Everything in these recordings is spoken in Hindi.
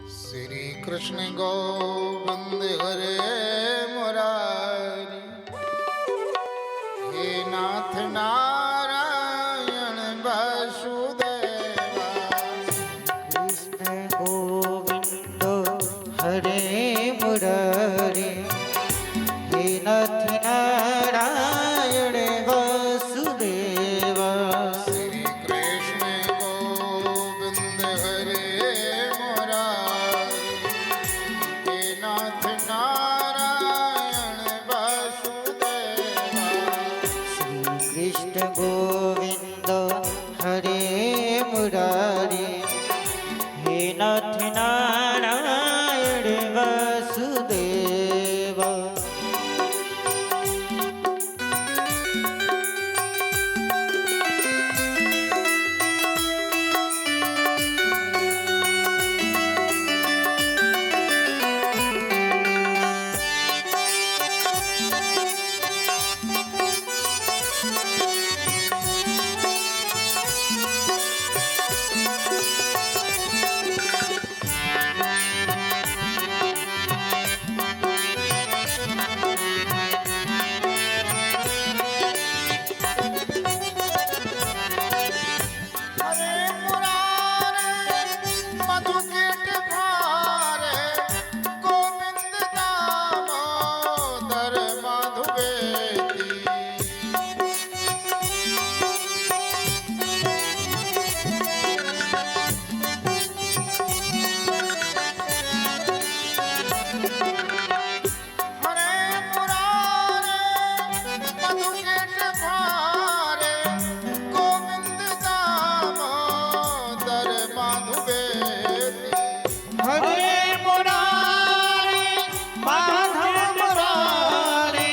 श्री कृष्ण गोविंद हरे मुरारी, हे नाथ नारायण वासुदेवा। कृष्ण गोविंद हरे मुरारी, हे नाथ नारायण वासुदेवा। श्री कृष्ण गोविंद हरे मुरारी, हे नाथ नारायण वासुदेवा। श्री कृष्ण गोविंद हरे मुरारी, हे नाथ नारायण वासुदेवा। हरे मुरारे मधुकेट भारे, गोविंद दामोदर मधुबेदी। हरे मुरारे मधुकेट भारे, गोविंद दामोदर मधुबेदी। हरे मुरारी माधव मुरारी,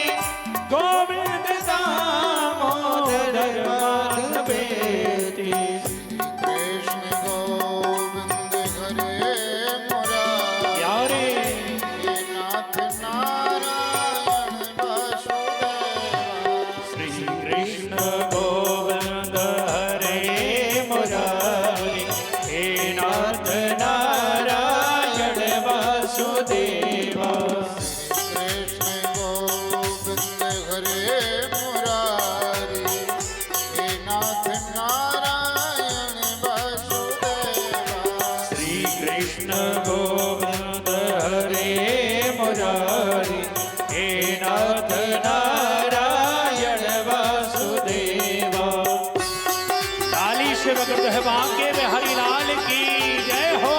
गोविंद दामोदर मधुबेदी। कृष्ण गोविंद हरे मुरारी, यारे हे नाथ नारायण वासुदेवा। श्री कृष्ण गोविंद हरे मुरारी, हे नाथ नारायण वासुदेवा। कृष्ण गोविंद हरे मुरारी, हे नाथ नारायण वासुदेवा। श्री कृष्ण गोविंद हरे मुरारी, हे नाथ नारायण वासुदेवा। ताली से वक्त है बांके में हरिलाल की जय हो।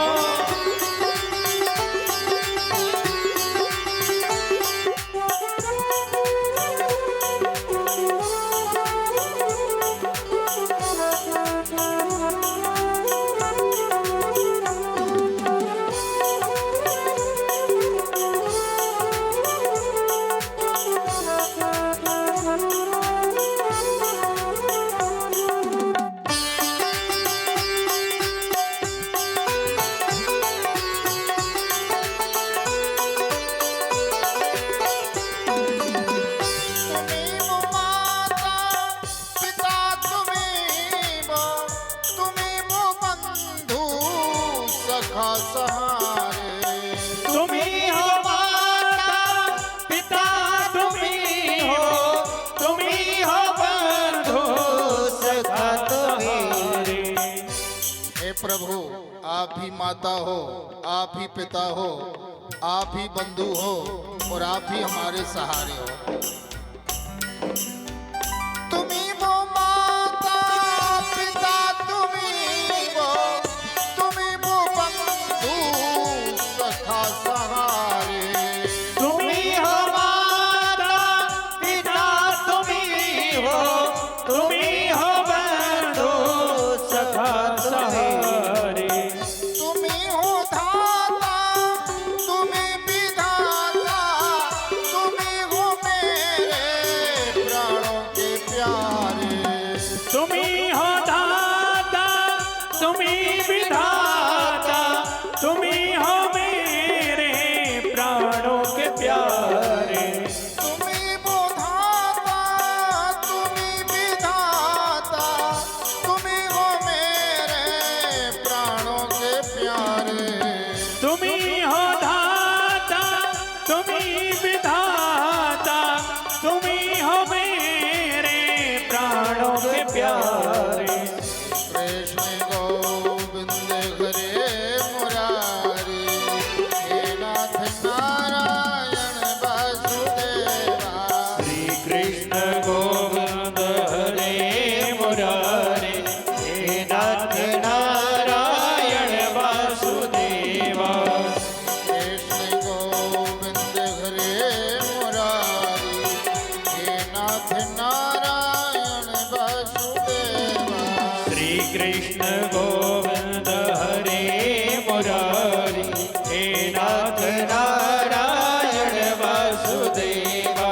तुम्हीं वो माता पिता, तुम्हीं वो बंधु सखा सहारे। तुम्ही हो माता पिता, तुम्ही हो बंधु सखा तुम्हारे। हे प्रभु, आप ही माता हो, आप ही पिता हो, आप ही बंधु हो और आप ही हमारे सहारे हो। तुम्हीं वो माता पिता, तुम्हीं वो बंधु सखा सहारे। तुम्ही हो माता पिता, तुम्ही हो बंधु सखा सहारे। तुम्हीं हो धाता, तुम्हीं विधाता, तुम्हीं हो मेरे गोविंद हरे मुरारी हे नाथ नारायण वासुदेवा श्री कृष्ण गोविंद हरे मुरारे हे नाथ नारायण वासुदेवा कृष्ण गोविंद हरे मुरारी हे नाथ नारायण वासुदेवा श्री कृष्ण गोविंद हरे मुरारी हे नाथ नारायण वासुदेवा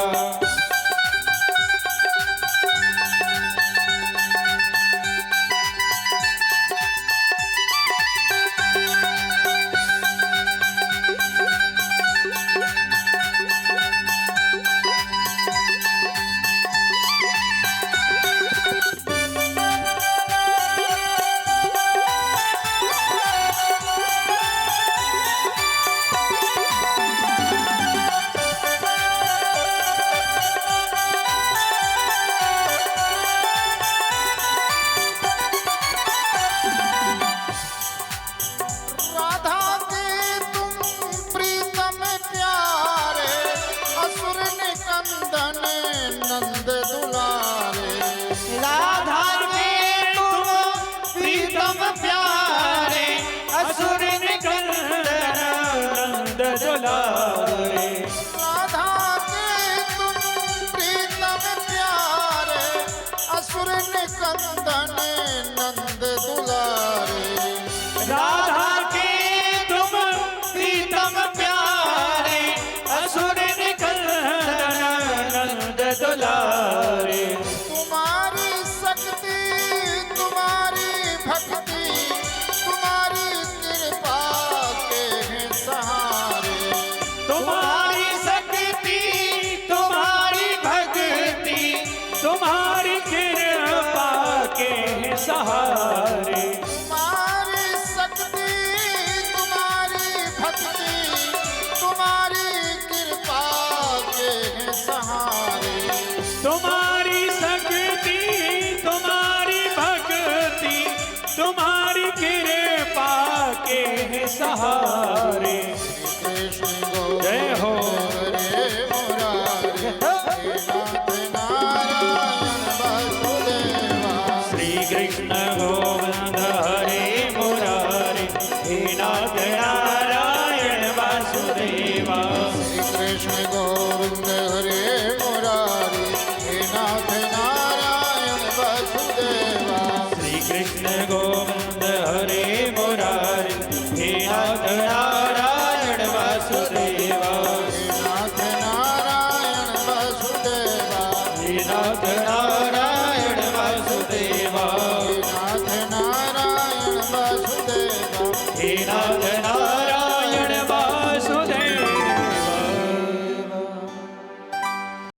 राधा के तुम प्रीतम प्यारे असुर निकंदन नंद दुलारे राधा के तुम प्रीतम प्यारे असुर निकंदन नंद दुलारे राधा के तुम प्रीतम प्यारे असुर निकंदन नंद दुलारे राधा के तुम प्रीतम प्यारे असुर निकंदन नंद दुलारे तुम्हारी शक्ति तुम्हारी भक्ति तुम्हारी कृपा के हैं सहारे तुम्हारी शक्ति तुम्हारी भक्ति तुम्हारी कृपा के हैं सहारे तुम्हारी शक्ति तुम्हारी भक्ति तुम्हारी कृपा के हैं सहारे तुम्हारी शक्ति तुम्हारी भक्ति तुम्हारी कृपा के हैं सहारे कृष्ण जय हो। हरे मुरारी हे नाथ नारायण वासुदेवा श्री कृष्ण गोविंद हरे मुरारे हे नाथ नारायण वासुदेवा श्री कृष्ण गोविंद हरे मुरारी हे नाथ नारायण वासुदेवा श्री कृष्ण गोविंद